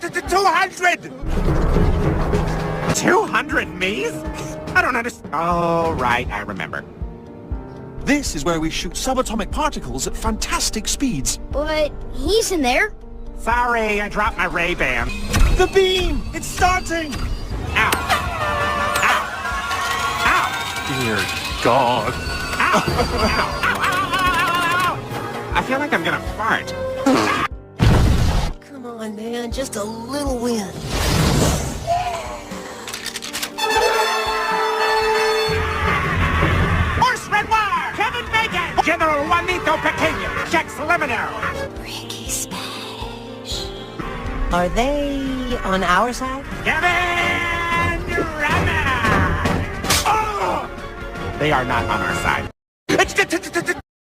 200! 200 Ms? I don't understand. Oh, right, I remember. This is where we shoot subatomic particles at fantastic speeds. But he's in there. Sorry, I dropped my Ray-Ban. The beam! It's starting! Ow. Ow. Ow. Dear God. Ow. Ow. Ow. Ow. Ow. I feel like I'm gonna fart. Come on, man, just a little wind. Horse Renoir! Kevin Bacon! General Juanito Pequeño! Jack Slimino! Ricky Smash. Are they on our side? Kevin Rama! Oh! They are not on our side.